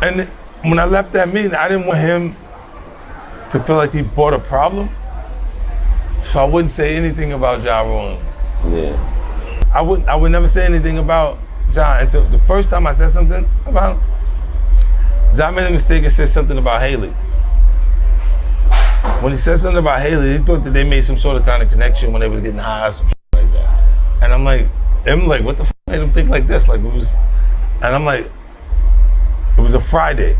And when I left that meeting, I didn't want him to feel like he brought a problem. So I wouldn't say anything about Ja Rule. Yeah. I would never say anything about Ja until the first time I said something about him. Ja made a mistake and said something about Haley. When he said something about Haley, he thought that they made some sort of kind of connection when they was getting high or some shit like that. And I'm like, what the f made him think like this? Like it was, and I'm like, it was a Friday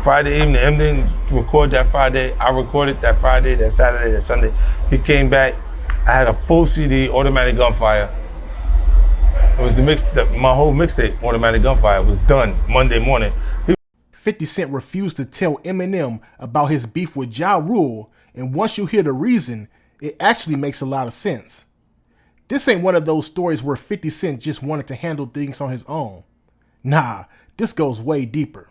evening. Em didn't record that Friday. I recorded that Friday, that Saturday, that Sunday. He came back. I had a full CD, Automatic Gunfire. It was my whole mixtape, Automatic Gunfire, was done Monday morning. 50 Cent refused to tell Eminem about his beef with Ja Rule, and once you hear the reason, it actually makes a lot of sense. This ain't one of those stories where 50 Cent just wanted to handle things on his own. Nah, this goes way deeper.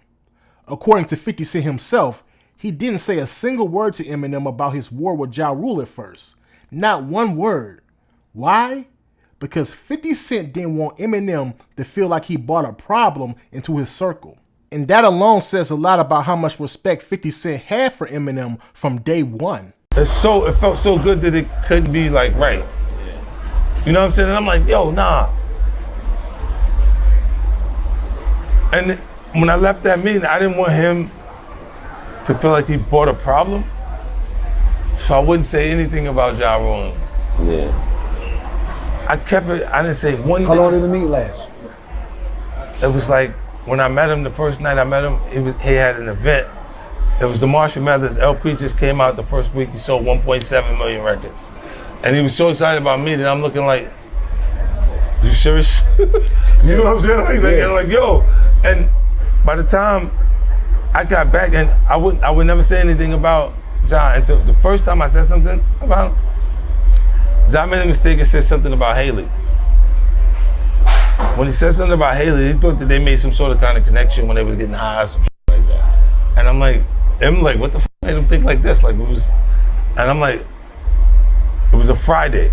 According to 50 Cent himself, he didn't say a single word to Eminem about his war with Ja Rule at first. Not one word. Why? Because 50 Cent didn't want Eminem to feel like he brought a problem into his circle. And that alone says a lot about how much respect 50 Cent had for Eminem from day one. It felt so good that it couldn't be like right. You know what I'm saying? And I'm like, yo, nah. And when I left that meeting, I didn't want him to feel like he brought a problem. So I wouldn't say anything about Ja Rule. Yeah. I kept it, I didn't say one thing. How long did the meet last? It was like, when I met him, the first night I met him, he had an event. It was the Marshall Mathers LP just came out the first week. He sold 1.7 million records. And he was so excited about me that I'm looking like, you serious? You know what I'm saying? Like, yo. And by the time I got back, and I would never say anything about Ja until the first time I said something about him. Ja made a mistake and said something about Haley. When he said something about Haley, he thought that they made some sort of kind of connection when they was getting high or some shit like that. And I'm like, what the f made him think like this? Like it was, and I'm like, it was a Friday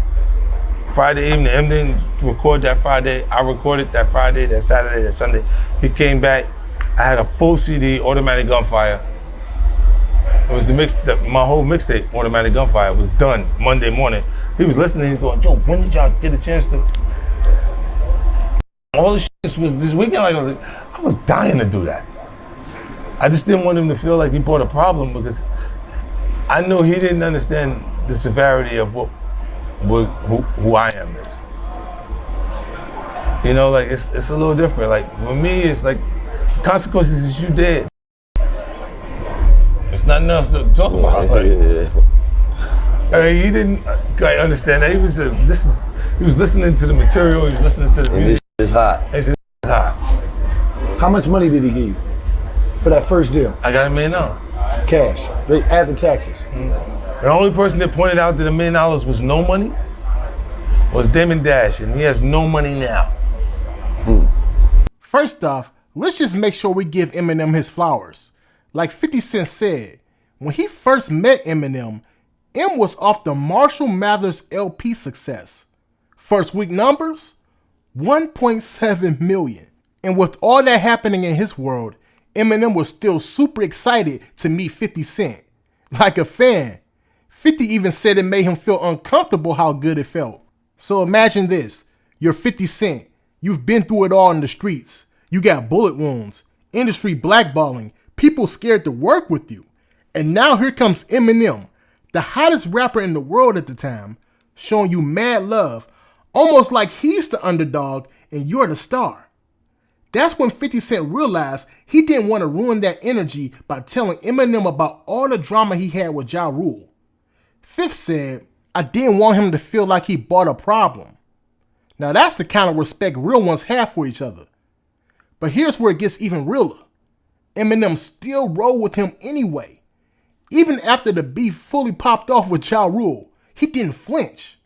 evening. Em didn't record that Friday. I recorded that Friday, that Saturday, that Sunday. He came back. I had a full CD, Automatic Gunfire. It was my whole mixtape, Automatic Gunfire, was done Monday morning. He was listening. He's going, yo, when did y'all get a chance to? All this shit was this weekend. Like I was dying to do that. I just didn't want him to feel like he brought a problem because I know he didn't understand the severity of who I am is. You know, like it's a little different. Like for me, it's like consequences is you dead. It's not enough to talk about. Like, I mean, he didn't quite understand that. He was listening to the material. He was listening to the music. It's hot. It's hot. How much money did he give you for that first deal? I got $1 million. Cash, after taxes. The only person that pointed out that $1 million was no money was Damon Dash, and he has no money now. First off, let's just make sure we give Eminem his flowers. Like 50 Cent said, when he first met Eminem, M was off the Marshall Mathers LP success. First week numbers, 1.7 million. And with all that happening in his world, Eminem was still super excited to meet 50 Cent. Like a fan. 50 even said it made him feel uncomfortable how good it felt. So imagine this, you're 50 Cent. You've been through it all in the streets. You got bullet wounds, industry blackballing, people scared to work with you. And now here comes Eminem, the hottest rapper in the world at the time, showing you mad love, almost like he's the underdog and you're the star. That's when 50 Cent realized he didn't want to ruin that energy by telling Eminem about all the drama he had with Ja Rule. Fifth said, I didn't want him to feel like he brought a problem. Now that's the kind of respect real ones have for each other. But here's where it gets even realer. Eminem still rolled with him anyway. Even after the beef fully popped off with Ja Rule, he didn't flinch.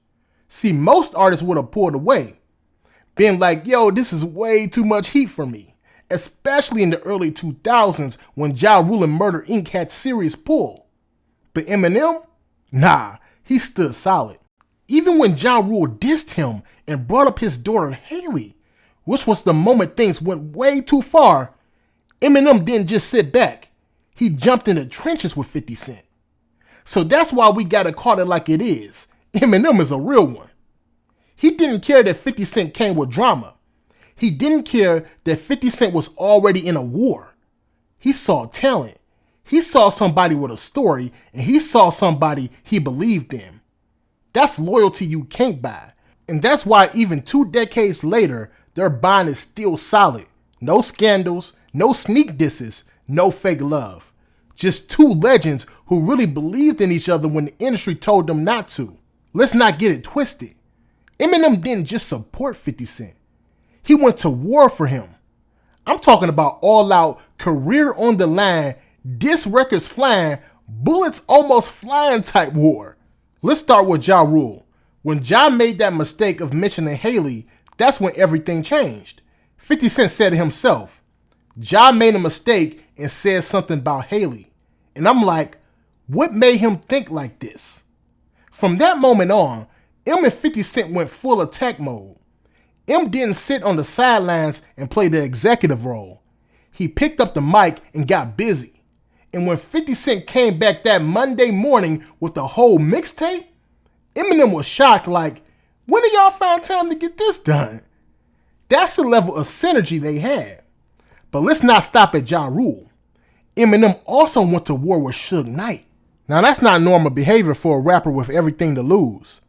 See, most artists would have pulled away, being like, yo, this is way too much heat for me, especially in the early 2000s when Ja Rule and Murder Inc. had serious pull. But Eminem? Nah, he stood solid. Even when Ja Rule dissed him and brought up his daughter Haley, which was the moment things went way too far, Eminem didn't just sit back. He jumped in the trenches with 50 Cent. So that's why we gotta call it like it is. Eminem is a real one. He didn't care that 50 Cent came with drama. He didn't care that 50 Cent was already in a war. He saw talent. He saw somebody with a story, and he saw somebody he believed in. That's loyalty you can't buy. And that's why even 2 decades later, their bond is still solid. No scandals, no sneak disses, no fake love. Just 2 legends who really believed in each other when the industry told them not to. Let's not get it twisted. Eminem didn't just support 50 Cent. He went to war for him. I'm talking about all out, career on the line, diss records flying, bullets almost flying type war. Let's start with Ja Rule. When Ja made that mistake of mentioning Haley, that's when everything changed. 50 Cent said it himself. Ja made a mistake and said something about Haley. And I'm like, what made him think like this? From that moment on, M and 50 Cent went full attack mode. M didn't sit on the sidelines and play the executive role. He picked up the mic and got busy. And when 50 Cent came back that Monday morning with the whole mixtape, Eminem was shocked like, when did y'all find time to get this done? That's the level of synergy they had. But let's not stop at Ja Rule. Eminem also went to war with Suge Knight. Now that's not normal behavior for a rapper with everything to lose.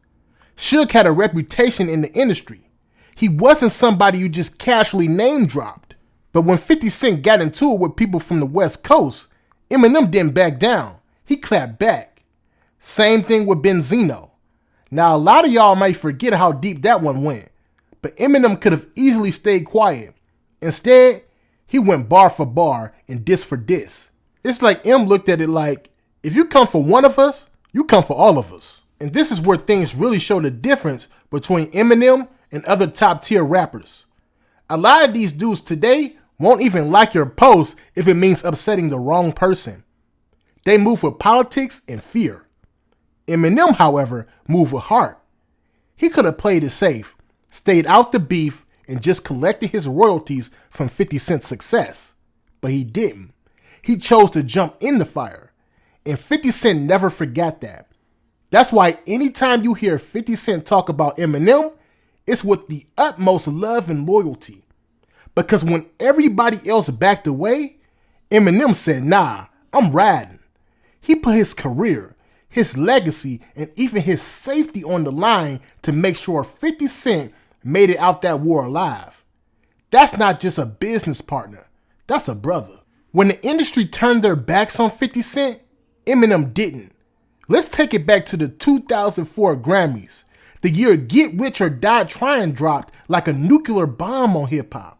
Suge had a reputation in the industry. He wasn't somebody you just casually name dropped. But when 50 Cent got into it with people from the West Coast, Eminem didn't back down. He clapped back. Same thing with Benzino. Now a lot of y'all might forget how deep that one went, but Eminem could have easily stayed quiet. Instead, he went bar for bar and diss for diss. It's like M looked at it like, if you come for one of us, you come for all of us. And this is where things really show the difference between Eminem and other top tier rappers. A lot of these dudes today won't even like your post if it means upsetting the wrong person. They move with politics and fear. Eminem, however, moved with heart. He could have played it safe, stayed out the beef, and just collected his royalties from 50 Cent's success. But he didn't. He chose to jump in the fire. And 50 Cent never forgot that. That's why anytime you hear 50 Cent talk about Eminem, it's with the utmost love and loyalty. Because when everybody else backed away, Eminem said, nah, I'm riding. He put his career, his legacy, and even his safety on the line to make sure 50 Cent made it out that war alive. That's not just a business partner, that's a brother. When the industry turned their backs on 50 Cent, Eminem didn't. Let's take it back to the 2004 Grammys, the year Get Rich or Die Trying dropped like a nuclear bomb on hip-hop.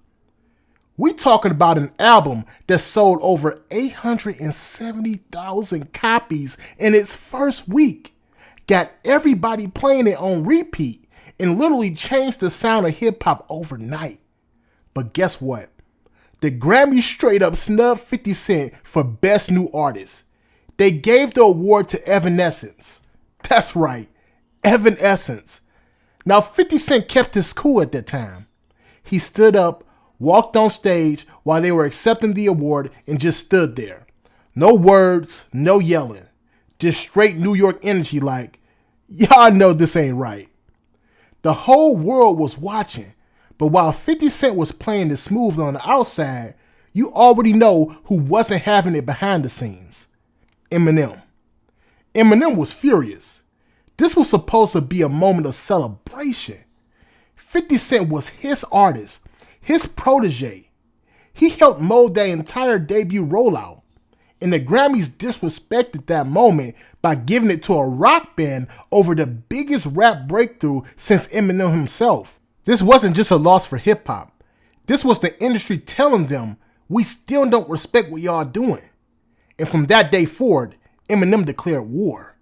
We talking about an album that sold over 870,000 copies in its first week, got everybody playing it on repeat, and literally changed the sound of hip-hop overnight. But guess what? The Grammy straight up snubbed 50 Cent for Best New Artist. They gave the award to Evanescence. That's right, Evanescence. Now 50 Cent kept his cool at that time. He stood up, walked on stage while they were accepting the award and just stood there. No words, no yelling. Just straight New York energy like, y'all know this ain't right. The whole world was watching, but while 50 Cent was playing it smooth on the outside, you already know who wasn't having it behind the scenes. Eminem. Eminem was furious. This was supposed to be a moment of celebration. 50 Cent was his artist, his protege. He helped mold their entire debut rollout. And the Grammys disrespected that moment by giving it to a rock band over the biggest rap breakthrough since Eminem himself. This wasn't just a loss for hip hop. This was the industry telling them, we still don't respect what y'all doing. And from that day forward, Eminem declared war.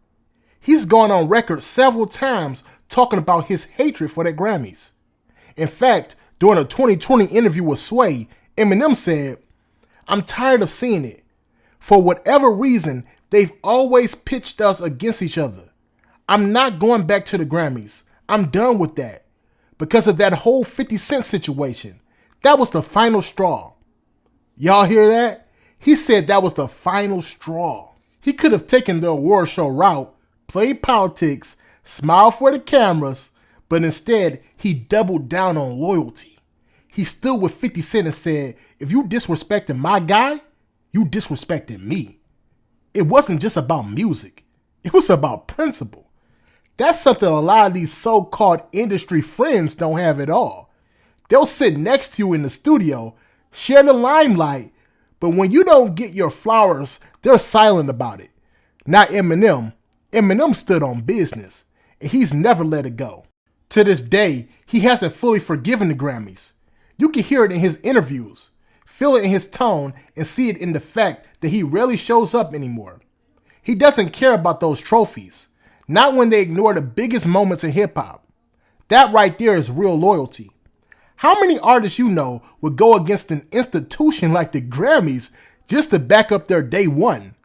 He's gone on record several times talking about his hatred for the Grammys. In fact, during a 2020 interview with Sway, Eminem said, I'm tired of seeing it. For whatever reason, they've always pitched us against each other. I'm not going back to the Grammys. I'm done with that. Because of that whole 50 Cent situation. That was the final straw. Y'all hear that? He said that was the final straw. He could have taken the award show route, played politics, smiled for the cameras, but instead he doubled down on loyalty. He stood with 50 Cent and said, if you disrespecting my guy, you disrespecting me. It wasn't just about music. It was about principle. That's something a lot of these so-called industry friends don't have at all. They'll sit next to you in the studio, share the limelight, but when you don't get your flowers, they're silent about it. Not Eminem. Eminem stood on business, and he's never let it go. To this day, he hasn't fully forgiven the Grammys. You can hear it in his interviews, feel it in his tone, and see it in the fact that he rarely shows up anymore. He doesn't care about those trophies, not when they ignore the biggest moments in hip-hop. That right there is real loyalty. How many artists you know would go against an institution like the Grammys just to back up their day one?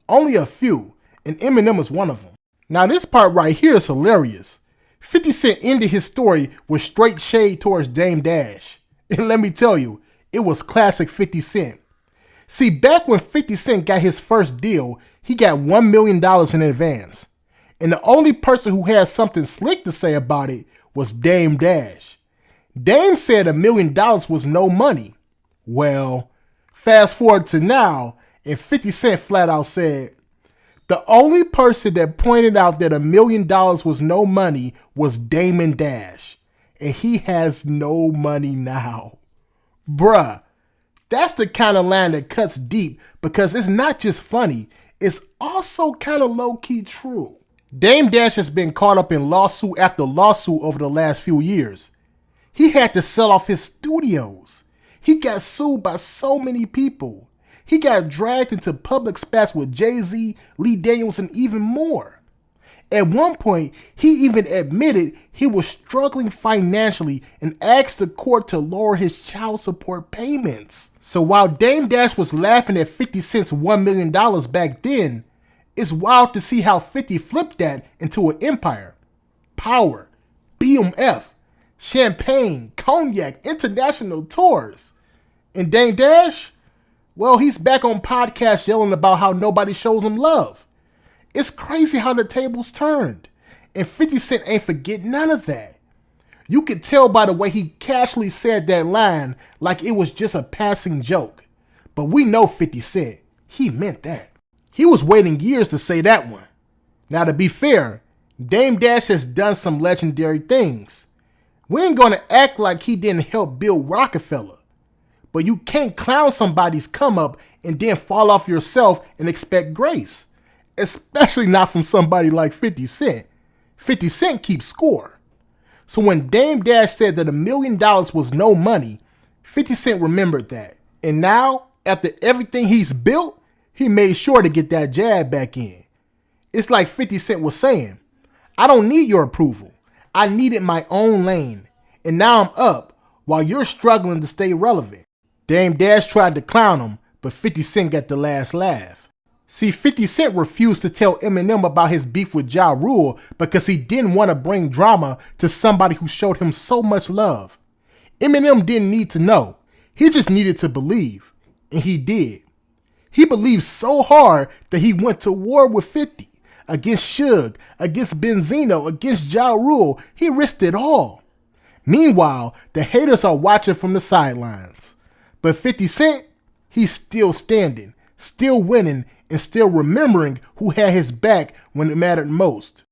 Only a few, and Eminem is one of them. Now this part right here is hilarious. 50 Cent ended his story with straight shade towards Dame Dash. And let me tell you, it was classic 50 Cent. See, back when 50 Cent got his first deal, he got $1 million in advance. And the only person who had something slick to say about it was Dame Dash. Dame said $1 million was no money. Well, fast forward to now, and 50 Cent flat out said, the only person that pointed out that $1 million was no money was Damon Dash. And he has no money now. Bruh, that's the kind of line that cuts deep because it's not just funny, it's also kind of low-key true. Dame Dash has been caught up in lawsuit after lawsuit over the last few years. He had to sell off his studios. He got sued by so many people. He got dragged into public spats with Jay-Z, Lee Daniels, and even more. At one point, he even admitted he was struggling financially and asked the court to lower his child support payments. So while Dame Dash was laughing at 50 Cent's $1 million back then, it's wild to see how 50 flipped that into an empire. Power, BMF, champagne, cognac, international tours. And Dame Dash? Well, he's back on podcasts yelling about how nobody shows him love. It's crazy how the tables turned. And 50 Cent ain't forget none of that. You could tell by the way he casually said that line like it was just a passing joke. But we know 50 Cent. He meant that. He was waiting years to say that one. Now to be fair, Dame Dash has done some legendary things. We ain't gonna act like he didn't help build Rockefeller. But you can't clown somebody's come up and then fall off yourself and expect grace. Especially not from somebody like 50 Cent. 50 Cent keeps score. So when Dame Dash said that $1 million was no money, 50 Cent remembered that. And now, after everything he's built, he made sure to get that jab back in. It's like 50 Cent was saying, I don't need your approval. I needed my own lane. And now I'm up while you're struggling to stay relevant. Dame Dash tried to clown him, but 50 Cent got the last laugh. See, 50 Cent refused to tell Eminem about his beef with Ja Rule because he didn't want to bring drama to somebody who showed him so much love. Eminem didn't need to know. He just needed to believe. And he did. He believed so hard that he went to war with 50. Against Suge, against Benzino, against Ja Rule. He risked it all. Meanwhile, the haters are watching from the sidelines. But 50 Cent, he's still standing, still winning, and still remembering who had his back when it mattered most.